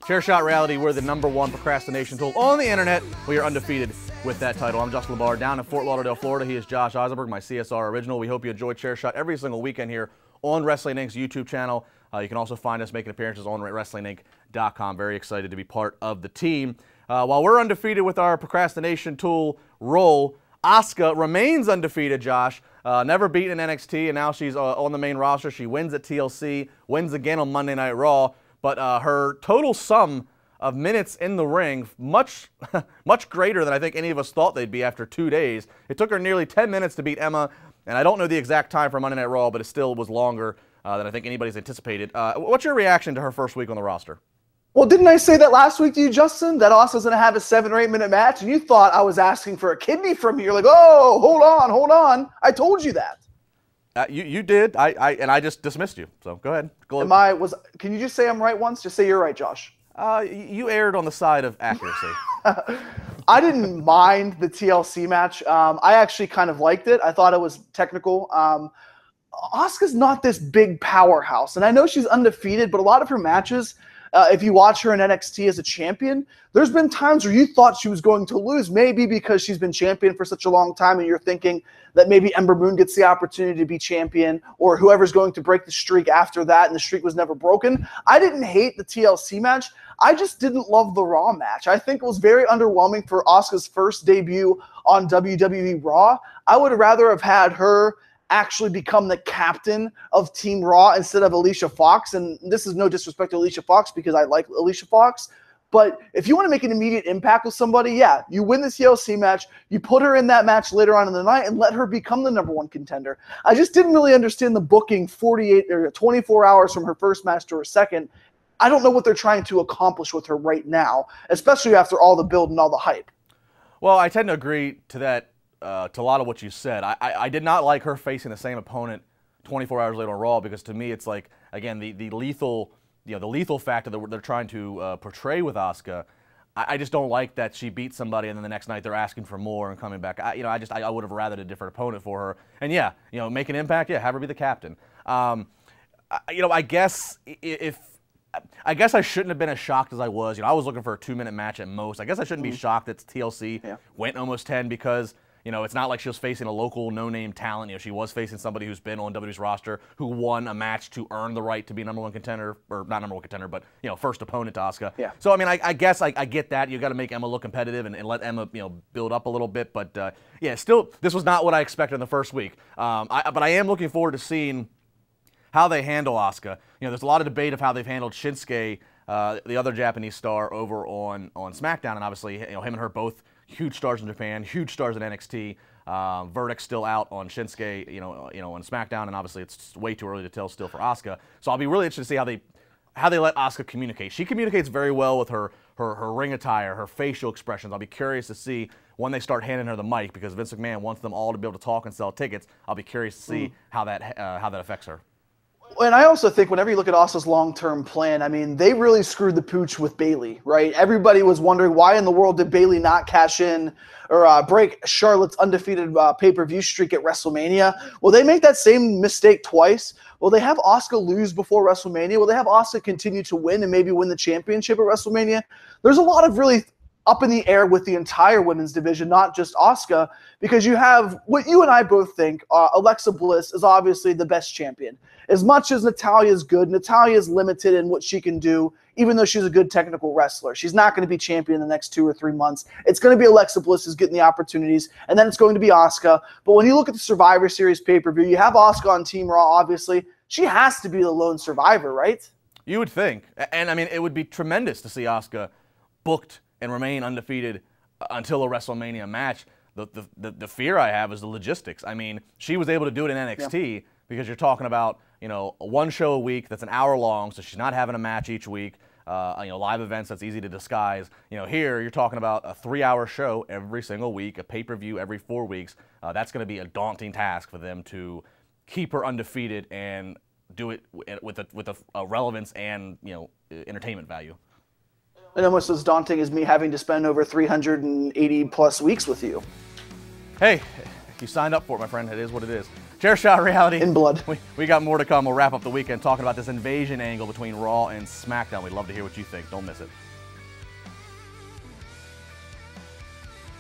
Chair Shot Reality, we're the #1 procrastination tool on the internet. We are undefeated with that title. I'm Justin LeBar down in Fort Lauderdale, Florida. He is Josh Eisenberg, my CSR original. We hope you enjoy Chair Shot every single weekend here on Wrestling Inc.'s YouTube channel. You can also find us making appearances on WrestlingInc.com. Very excited to be part of the team. While we're undefeated with our procrastination tool role, Asuka remains undefeated, Josh. Never beaten in NXT, and now she's on the main roster. She wins at TLC, wins again on Monday Night Raw, but her total sum of minutes in the ring, much greater than I think any of us thought they'd be after 2 days. It took her nearly 10 minutes to beat Emma, and I don't know the exact time for Monday Night Raw, but it still was longer than I think anybody's anticipated. What's your reaction to her first week on the roster? Well, didn't I say that last week to you, Justin, that Asuka's going to have a 7 or 8 minute match, and you thought I was asking for a kidney from you? You're like, oh, hold on. I told you that. You did, and I just dismissed you. So go ahead. Can you just say I'm right once? Just say you're right, Josh. You erred on the side of accuracy. I didn't mind the TLC match. I actually kind of liked it. I thought it was technical. Asuka's not this big powerhouse, and I know she's undefeated, but a lot of her matches, if you watch her in NXT as a champion, there's been times where you thought she was going to lose, maybe because she's been champion for such a long time and you're thinking that maybe Ember Moon gets the opportunity to be champion or whoever's going to break the streak after that, and the streak was never broken. I didn't hate the TLC match. I just didn't love the Raw match. I think it was very underwhelming for Asuka's first debut on WWE Raw. I would rather have had her actually become the captain of Team Raw instead of Alicia Fox. And this is no disrespect to Alicia Fox because I like Alicia Fox. But if you want to make an immediate impact with somebody, yeah, you win the TLC match, you put her in that match later on in the night and let her become the #1 contender. I just didn't really understand the booking 48 or 24 hours from her first match to her second. I don't know what they're trying to accomplish with her right now, especially after all the build and all the hype. Well, I tend to agree to that. To a lot of what you said. I did not like her facing the same opponent 24 hours later on Raw, because to me it's like, again, the lethal, the lethal factor that they're trying to portray with Asuka. I just don't like that she beat somebody and then the next night they're asking for more and coming back. I would have rathered a different opponent for her. And yeah, make an impact. Yeah, have her be the captain. I guess I I shouldn't have been as shocked as I was. I was looking for a 2-minute match at most. I guess I shouldn't be shocked that TLC went almost 10 because it's not like she was facing a local no-name talent. She was facing somebody who's been on WWE's roster, who won a match to earn the right to be #1 contender, or not #1 contender, but first opponent to Asuka. Yeah. So I guess I get that. You got to make Emma look competitive and let Emma build up a little bit. But yeah, still, this was not what I expected in the first week. But I am looking forward to seeing how they handle Asuka. There's a lot of debate of how they've handled Shinsuke, the other Japanese star, over on SmackDown, and obviously him and her both huge stars in Japan, huge stars in NXT. Verdict's still out on Shinsuke, on SmackDown, and obviously it's way too early to tell still for Asuka. So I'll be really interested to see how they let Asuka communicate. She communicates very well with her ring attire, her facial expressions. I'll be curious to see when they start handing her the mic, because Vince McMahon wants them all to be able to talk and sell tickets. I'll be curious to see how that affects her. And I also think whenever you look at Asuka's long-term plan, they really screwed the pooch with Bayley, right? Everybody was wondering why in the world did Bayley not cash in or break Charlotte's undefeated pay-per-view streak at WrestleMania? Will they make that same mistake twice? Will they have Asuka lose before WrestleMania? Will they have Asuka continue to win and maybe win the championship at WrestleMania? There's a lot of really up in the air with the entire women's division, not just Asuka, because you have what you and I both think, Alexa Bliss is obviously the best champion. As much as Natalya's good, Natalya's limited in what she can do, even though she's a good technical wrestler. She's not going to be champion in the next 2 or 3 months. It's going to be Alexa Bliss who's getting the opportunities, and then it's going to be Asuka. But when you look at the Survivor Series pay-per-view, you have Asuka on Team Raw, obviously. She has to be the lone survivor, right? You would think. And, it would be tremendous to see Asuka booked and remain undefeated until a WrestleMania match. The fear I have is the logistics. She was able to do it in NXT because you're talking about, one show a week that's an hour long, so she's not having a match each week. Live events that's easy to disguise. Here you're talking about a 3-hour show every single week, a pay-per-view every 4 weeks. That's going to be a daunting task for them to keep her undefeated and do it with a relevance and entertainment value. And almost as daunting as me having to spend over 380 plus weeks with you. Hey, You signed up for it, my friend. It is what it is. Chair Shot Reality. In blood. We got more to come. We'll wrap up the weekend talking about this invasion angle between Raw and SmackDown. We'd love to hear what you think. Don't miss it.